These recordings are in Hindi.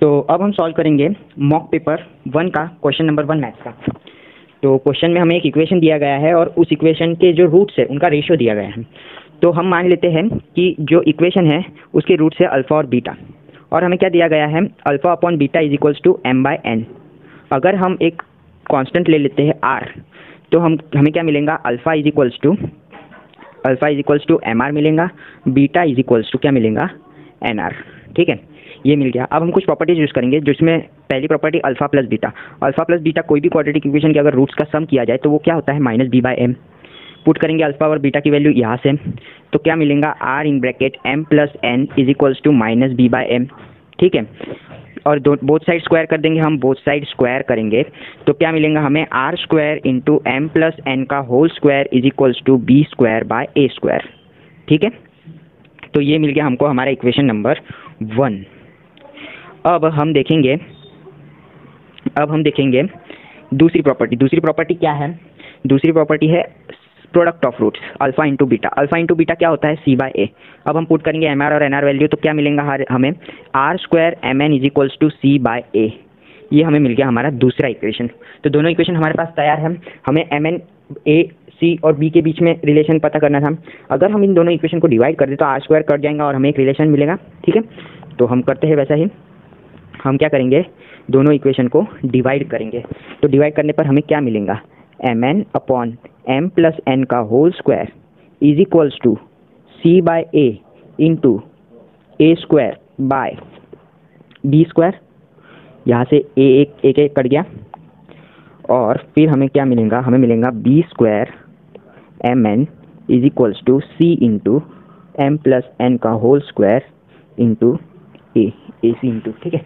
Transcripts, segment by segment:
तो अब हम सॉल्व करेंगे मॉक पेपर 1 का क्वेश्चन नंबर 1 मैथ्स का। तो क्वेश्चन में हमें एक इक्वेशन दिया गया है और उस इक्वेशन के जो रूट्स है उनका रेशियो दिया गया है। तो हम मान लेते हैं कि जो इक्वेशन है उसके रूट्स है अल्फ़ा और बीटा, और हमें क्या दिया गया है, alpha upon beta is equals to m/n। अगर हम एक कांस्टेंट ले लेते हैं r, तो हमें क्या मिलेगा, alpha is equals to mr मिलेगा, बीटा इज इक्वल्स टू क्या मिलेगा, nr। ठीक है, ये मिल गया। अब हम कुछ प्रॉपर्टीज यूज़ करेंगे, जिसमें पहली property alpha plus beta. Alpha plus beta कोई भी क्वाड्रेटिक इक्वेशन के अगर रूट्स का सम किया जाए तो वो क्या होता है, -b/m। पुट करेंगे अल्फ़ा और बीटा की वैल्यू यहाँ से, तो क्या मिलेगा, r in bracket m plus n is equals to -b/m। ठीक है, और बोथ साइड स्क्वायर कर देंगे हम, बोथ साइड स्क्वायर करेंगे तो क्या मिलेगा हमें, r square into m plus n का whole square is equals to b square by a square. ठीक है, तो ये मिल गया हमको हमारा इक्वेशन नंबर 1। अब हम देखेंगे दूसरी प्रॉपर्टी क्या है। दूसरी प्रॉपर्टी है product of roots, alpha into beta. Alpha into beta क्या होता है, c/a। अब हम पुट करेंगे mr और nr वैल्यू, तो क्या मिलेगा हमें, r square mn is equals to c/a। ये हमें मिल गया हमारा दूसरा इक्वेशन। तो दोनों इक्वेशन हमारे पास तैयार है। हमें mn, a, c और b के बीच में रिलेशन पता करना था। अगर हम इन दोनों इक्वेशन को डिवाइड कर दें तो r स्क्वायर कट जाएगा और हमें एक रिलेशन मिलेगा। ठीक है, तो हम करते हैं वैसा ही। हम क्या करेंगे, दोनों इक्वेशन को डिवाइड करेंगे। तो डिवाइड करने पर हमें क्या मिलेगा, mn upon m plus n का whole square is equals to c/a into a square by b square. यहाँ से एक कट गया, और फिर हमें क्या मिलेगा, हमें मिलेगा b square mn is equals to c into m plus n का whole square into ac into. ठीक है,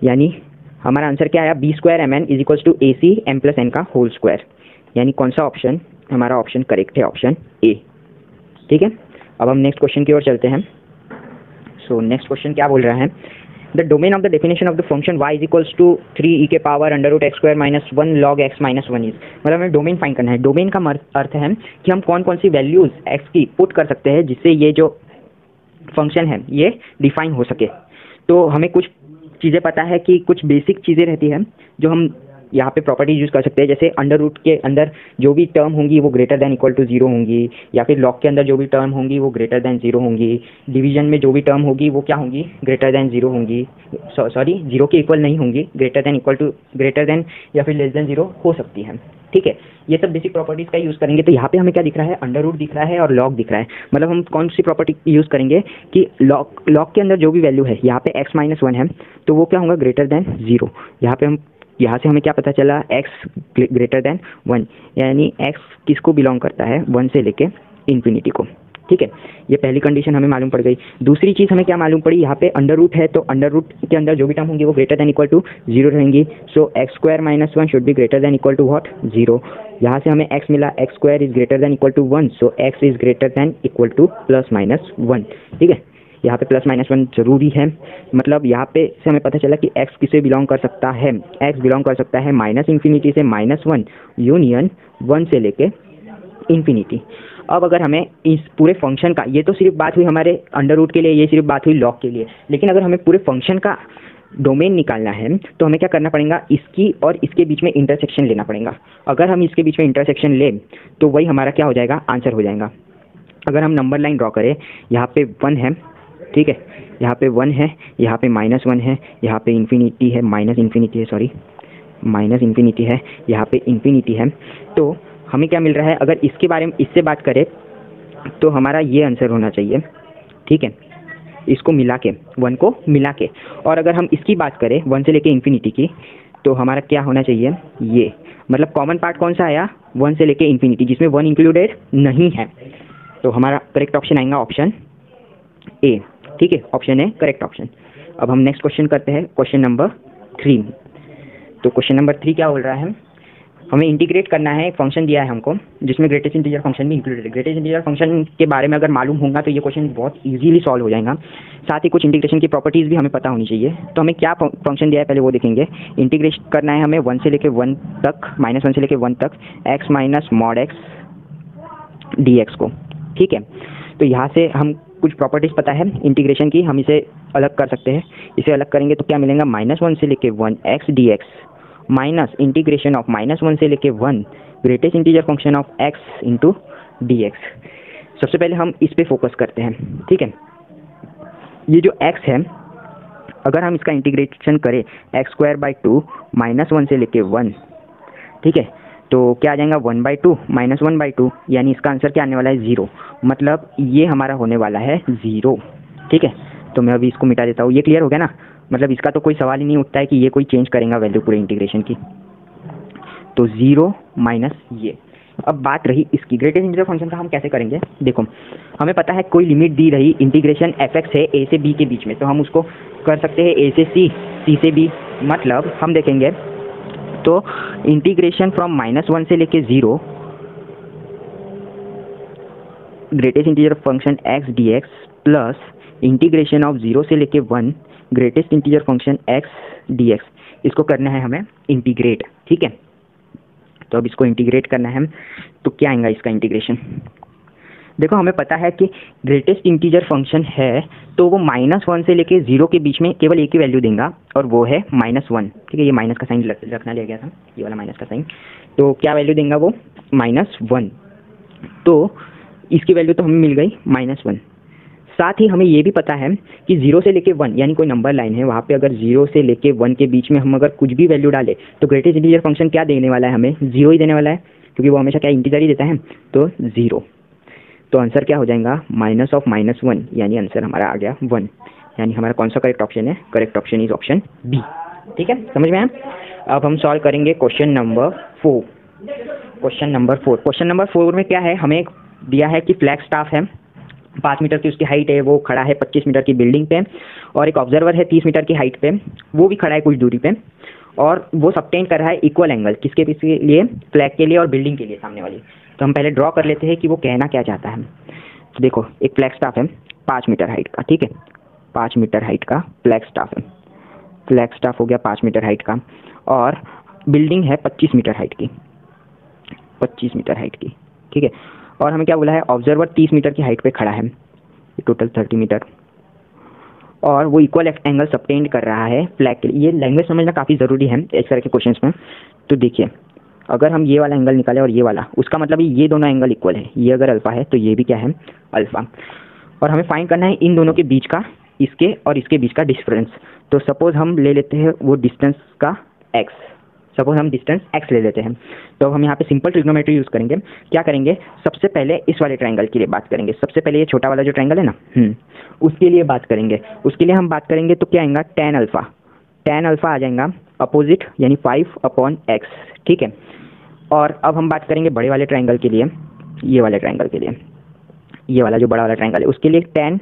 यानी हमारा आंसर क्या आया, b square mn is equals to ac m plus n का होल स्क्वायर। यानी कौन सा ऑप्शन, हमारा ऑप्शन करेक्ट है, ऑप्शन ए। ठीक है, अब हम नेक्स्ट क्वेश्चन की ओर चलते हैं। सो नेक्स्ट क्वेश्चन क्या बोल रहा है, the domain of the definition of the function y is equals to 3e के power √x square minus 1 log x minus 1 is. मतलब हमें डोमेन फाइंड करना है। डोमेन का अर्थ है कि हम कौन कौन सी वैल्यूज x की पुट कर सकते हैं जिससे ये जो फंक्शन है ये डिफाइन हो सके। तो हमें कुछ चीज़ें पता है कि कुछ बेसिक चीज़ें रहती हैं जो हम यहाँ पे प्रॉपर्टी यूज़ कर सकते हैं। जैसे अंडर रूट के अंदर जो भी टर्म होंगी वो ग्रेटर देन इक्वल टू 0 होंगी, या फिर लॉग के अंदर जो भी टर्म होंगी वो ग्रेटर देन 0 होंगी। डिवीजन में जो भी टर्म होगी वो क्या होंगी, ग्रेटर देन 0 होंगी। सॉरी, 0 के इक्वल नहीं होंगी, ग्रेटर देन या फिर लेस देन 0 हो सकती है। ठीक है, ये सब बेसिक प्रॉपर्टीज़ का यूज़ करेंगे। तो यहाँ पे हमें क्या दिख रहा है, अंडर रूट दिख रहा है और लॉग दिख रहा है। मतलब हम कौन सी प्रॉपर्टी यूज़ करेंगे कि लॉग के अंदर जो भी वैल्यू है, यहाँ पे x माइनस 1 है तो वो क्या होगा, ग्रेटर देन 0। यहाँ से हमें क्या पता चला, x ग्रेटर देन 1, यानी x किसको बिलोंग करता है, 1 से लेके इन्फिनिटी को। ठीक है, ये पहली कंडीशन हमें मालूम पड़ गई। दूसरी चीज़ हमें क्या मालूम पड़ी, यहाँ पे अंडर रूट है तो अंडर रूट के अंदर जो भी टर्म होंगी वो ग्रेटर देन इक्वल टू 0 रहेंगी। So x square minus 1 should be greater than equal to what, 0। यहाँ से हमें x मिला, x square is greater than equal to 1, so x is greater than equal to plus minus 1। ठीक है, यहाँ पे प्लस माइनस 1 जरूरी है। मतलब यहाँ पे से हमें पता चला कि x किसे बिलोंग कर सकता है, x बिलोंग कर सकता है माइनस इन्फिनिटी से -1 यूनियन 1 से लेके इन्फिनिटी। अब अगर हमें इस पूरे फंक्शन का, ये तो सिर्फ बात हुई हमारे अंडर रूट के लिए, ये सिर्फ बात हुई लॉग के लिए, लेकिन अगर हमें पूरे फंक्शन का डोमेन निकालना है तो हमें क्या करना पड़ेगा, इसकी और इसके बीच में इंटरसेक्शन लेना पड़ेगा। अगर हम इसके बीच में इंटरसेक्शन लें तो वही हमारा क्या हो जाएगा, आंसर हो जाएगा। अगर हम नंबर लाइन ड्रॉ करें, यहाँ पे 1 है, ठीक है, यहाँ पे 1 है, यहाँ पे -1 है, यहाँ पे इन्फिनिटी है, माइनस इन्फिनिटी है, यहाँ पे इन्फिनिटी है। तो हमें क्या मिल रहा है, अगर इसके बारे में इससे बात करें तो हमारा ये आंसर होना चाहिए। ठीक है, इसको मिला के, 1 को मिला के। और अगर हम इसकी बात करें 1 से लेके इन्फिनिटी की, तो हमारा क्या होना चाहिए, ये मतलब कॉमन पार्ट कौन सा आया, 1 से लेके इन्फिनिटी, जिसमें 1 इंक्लूडेड नहीं है। तो हमारा करेक्ट ऑप्शन आएगा ऑप्शन ए। ठीक है, ऑप्शन ए करेक्ट ऑप्शन। अब हम नेक्स्ट क्वेश्चन करते हैं, क्वेश्चन नंबर 3। तो क्वेश्चन नंबर 3 क्या बोल रहा है, हमें इंटीग्रेट करना है, एक फंक्शन दिया है हमको जिसमें ग्रेटेस्ट इंटीजर फंक्शन भी इंक्लूडेड है। ग्रेटेस्ट इंटीजर फंक्शन के बारे में अगर मालूम होगा तो ये क्वेश्चन बहुत इजीली सॉल्व हो जाएगा। साथ ही कुछ इंटीग्रेशन की प्रॉपर्टीज़ भी हमें पता होनी चाहिए। तो हमें क्या फंक्शन दिया है पहले वो देखेंगे। इंटीग्रेट करना है हमें 1 से लेकर 1 तक, -1 से लेकर 1 तक x minus mod x dx को, ठीक है। तो यहाँ से हम कुछ प्रॉपर्टीज़ पता है इंटीग्रेशन की, हम इसे अलग कर सकते हैं। इसे अलग करेंगे तो क्या मिलेगा, -1 से लेकर 1 x dx minus integration of -1 से लेके 1 greatest integer function of x into D x. सबसे पहले हम इस पे फोकस करते हैं, ठीक है। ये जो x है, अगर हम इसका इंटीग्रेशन करें x²/2 -1 से लेके 1, ठीक है, तो क्या आ जाएगा 1/2 -1/2, यानी इसका आंसर क्या आने वाला है 0। मतलब ये हमारा होने वाला है 0, ठीक है। तो मैं अभी इसको मिटा देता हूँ। ये क्लियर हो गया ना। मतलब इसका तो कोई सवाल ही नहीं उठता है कि ये कोई चेंज करेगा वैल्यू पूरे इंटीग्रेशन की। तो 0 माइनस ये। अब बात रही इसकी ग्रेटेस्ट इंटीजर फंक्शन का हम कैसे करेंगे। देखो हमें पता है कोई लिमिट दी रही इंटीग्रेशन fx है a से b के बीच में, तो हम उसको कर सकते हैं a से c, c से b। मतलब हम देखेंगे तो इंटीग्रेशन फ्रॉम -1 से लेके 0 greatest integer function x dx plus integration of 0 से लेके 1 greatest integer function x dx, इसको करना है हमें इंटीग्रेट, ठीक है। तो अब इसको इंटीग्रेट करना है, तो क्या आएगा इसका इंटीग्रेशन। देखो हमें पता है कि ग्रेटेस्ट इंटीजर फंक्शन है तो वो -1 से लेके 0 के बीच में केवल एक ही वैल्यू देगा, और वो है -1, ठीक है। ये माइनस का साइन रखना लिया गया था, ये वाला माइनस का साइन। तो क्या वैल्यू देगा वो, -1। तो इसकी वैल्यू तो हमें मिल गई -1। साथ ही हमें ये भी पता है कि 0 से लेके 1 यानी कोई नंबर लाइन है, वहाँ पे अगर 0 से लेके 1 के बीच में हम अगर कुछ भी वैल्यू डालें तो ग्रेटेस्ट इंटीजर फंक्शन क्या देने वाला है, हमें 0 ही देने वाला है, क्योंकि वो हमेशा क्या इंटीजर ही देता है। तो 0, तो आंसर क्या हो जाएगा -1, यानी आंसर हमारा आ गया 1। यानी हमारा कौन सा करेक्ट ऑप्शन है, correct option is option B, ठीक है। समझ में आया। अब हम सॉल्व करेंगे क्वेश्चन नंबर 4। क्वेश्चन नंबर 4 में क्या है, हमें दिया है कि फ्लैग स्टाफ है, 5 मीटर की उसकी हाइट है, वो खड़ा है 25 मीटर की बिल्डिंग पे, और एक ऑब्जर्वर है 30 मीटर की हाइट पे, वो भी खड़ा है कुछ दूरी पे, और वो सबटेंड कर रहा है इक्वल एंगल किसके लिए, फ्लैग के लिए और बिल्डिंग के लिए सामने वाली। तो हम पहले ड्रॉ कर लेते हैं कि वो कहना क्या चाहता है। तो देखो एक फ्लैग स्टाफ है 5 मीटर हाइट का, ठीक है, 5 मीटर हाइट का फ्लैग स्टाफ है। फ्लैग स्टाफ हो गया 5 मीटर हाइट का, और बिल्डिंग है 25 मीटर हाइट की, 25 मीटर हाइट की, ठीक है। और हमें क्या बोला है, ऑब्जर्वर 30 मीटर की हाइट पे खड़ा है, टोटल 30 मीटर, और वो इक्वल एंगल सबटेंड कर रहा है फ्लैग के लिए। ये लैंग्वेज समझना काफ़ी ज़रूरी है इस तरह के क्वेश्चंस में। तो देखिए अगर हम ये वाला एंगल निकालें और ये वाला, उसका मतलब ये दोनों एंगल इक्वल है। ये अगर अल्फ़ा है तो ये भी क्या है, अल्फ़ा। और हमें फाइंड करना है इन दोनों के बीच का, इसके और इसके बीच का डिफरेंस। तो सपोज़ हम ले लेते हैं वो डिस्टेंस का x, सपोज हम डिस्टेंस x ले लेते हैं। तो हम यहाँ पे सिंपल ट्रिग्नोमेट्री यूज़ करेंगे। क्या करेंगे, सबसे पहले इस वाले ट्रायंगल के लिए बात करेंगे। सबसे पहले ये छोटा वाला जो ट्रायंगल है ना, उसके लिए बात करेंगे। उसके लिए हम बात करेंगे तो क्या आएगा, tan अल्फ़ा आ जाएगा अपोजिट, यानी 5/x, ठीक है। और अब हम बात करेंगे बड़े वाले ट्रायंगल के लिए, ये वाले ट्रायंगल के लिए, ये वाला जो बड़ा वाला ट्रायंगल है उसके लिए tan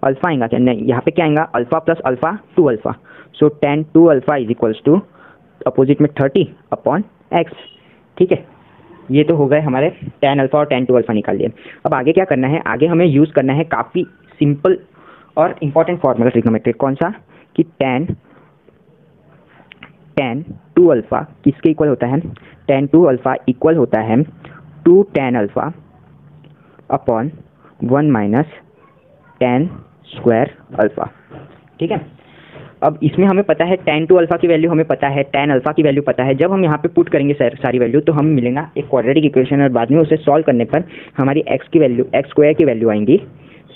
अल्फ़ा आएगा क्या, नहीं, यहाँ पे क्या आएगा, alpha plus alpha 2α। So tan 2α is equals to opposite में 30/x, ठीक है। ये तो हो गए हमारे tan अल्फ़ा और tan 2α निकाल लिए। अब आगे क्या करना है, आगे हमें यूज़ करना है काफ़ी सिंपल और इम्पॉर्टेंट फॉर्मूला ट्रिग्नोमेट्री। कौन सा, कि tan 2α किसके इक्वल होता है, tan 2α इक्वल होता है 2 tan alpha upon 1 minus tan square alpha, ठीक है। अब इसमें हमें पता है tan 2α की वैल्यू हमें पता है, tan अल्फ़ा की वैल्यू पता है। जब हम यहाँ पे पुट करेंगे सारी वैल्यू तो हमें मिलेगा एक क्वाड्रेटिक इक्वेशन, और बाद में उसे सॉल्व करने पर हमारी x की वैल्यू, x स्क्वायर की वैल्यू आएंगी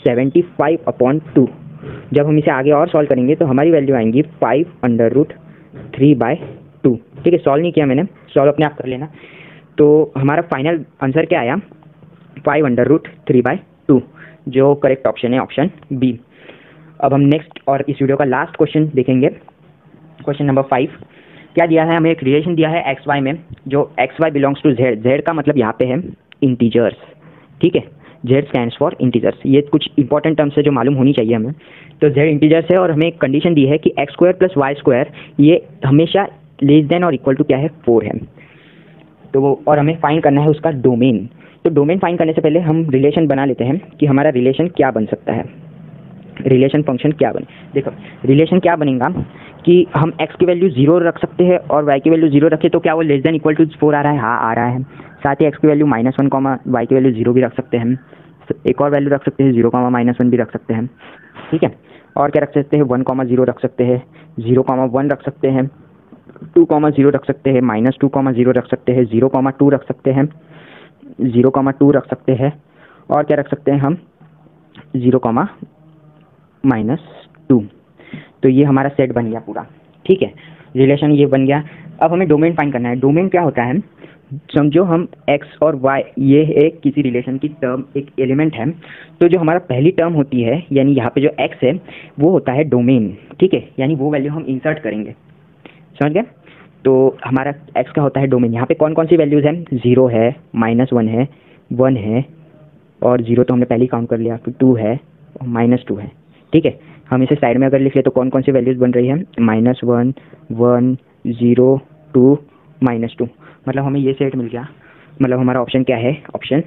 75/2। जब हम इसे आगे और सॉल्व करेंगे तो हमारी वैल्यू आएंगी 5√3/2, ठीक है। सॉल्व नहीं किया मैंने, सॉल्व अपने आप कर लेना। तो हमारा फाइनल आंसर क्या आया, 5√3/2, जो करेक्ट ऑप्शन है ऑप्शन बी। अब हम नेक्स्ट और इस वीडियो का लास्ट क्वेश्चन देखेंगे, क्वेश्चन नंबर 5। क्या दिया है हमें, एक रिलेशन दिया है एक्स वाई में, जो X Y belongs to Z. Z का मतलब यहाँ पे है इंटीजर्स, ठीक है, जेड स्टैंड्स फॉर इंटीजर्स। ये कुछ इंपॉर्टेंट टर्म्स है जो मालूम होनी चाहिए हमें। तो जेड इंटीजर्स है और हमें एक कंडीशन दी है कि x² + y² ये हमेशा लेस देन और इक्वल टू क्या है, 4 है। तो वो, और हमें फाइंड करना है उसका डोमेन। तो डोमेन फाइंड करने से पहले हम रिलेशन बना लेते हैं कि हमारा रिलेशन क्या बन सकता है, रिलेशन फंक्शन क्या बने। देखो रिलेशन क्या बनेगा कि हम x की वैल्यू 0 रख सकते हैं और y की वैल्यू 0 रखें तो क्या वो लेस देन इक्वल टू 4 आ रहा है? हाँ आ रहा है। साथ ही x की वैल्यू -1 कॉमा y की वैल्यू 0 भी रख सकते हैं, एक और वैल्यू रख सकते हैं 0 कॉमा -1 भी रख सकते हैं, ठीक है। और क्या रख सकते हैं? 1 कॉमा 0 रख सकते हैं, 0 कॉमा 1 रख सकते हैं, 2 कॉमा 0 रख सकते हैं, -2 कॉमा 0 रख सकते हैं, 0 कॉमा 2 रख सकते हैं, 0 कॉमा 2 रख सकते हैं, और क्या रख सकते हैं हम? 0 कॉमा -2। तो ये हमारा सेट बन गया पूरा, ठीक है। रिलेशन ये बन गया। अब हमें डोमेन फाइंड करना है। डोमेन क्या होता है? समझो हम x और y ये एक किसी रिलेशन की टर्म, एक एलिमेंट है, तो जो हमारा पहली टर्म होती है यानी यहाँ पे जो x है वो होता है डोमेन, ठीक है, यानी वो वैल्यू हम इंसर्ट करेंगे, समझ गए। तो हमारा x का होता है डोमेन। यहाँ पे कौन कौन सी वैल्यूज़ हैं? 0 है, -1 है, 1 है, और 0 तो हमने पहले ही काउंट कर लिया, फिर 2 है और -2 है, ठीक है। हम इसे साइड में अगर लिख ले तो कौन कौन सी वैल्यूज़ बन रही है? -1, 1, 0, 2, -2। मतलब हमें ये सेट मिल गया। मतलब हमारा ऑप्शन क्या है? ऑप्शन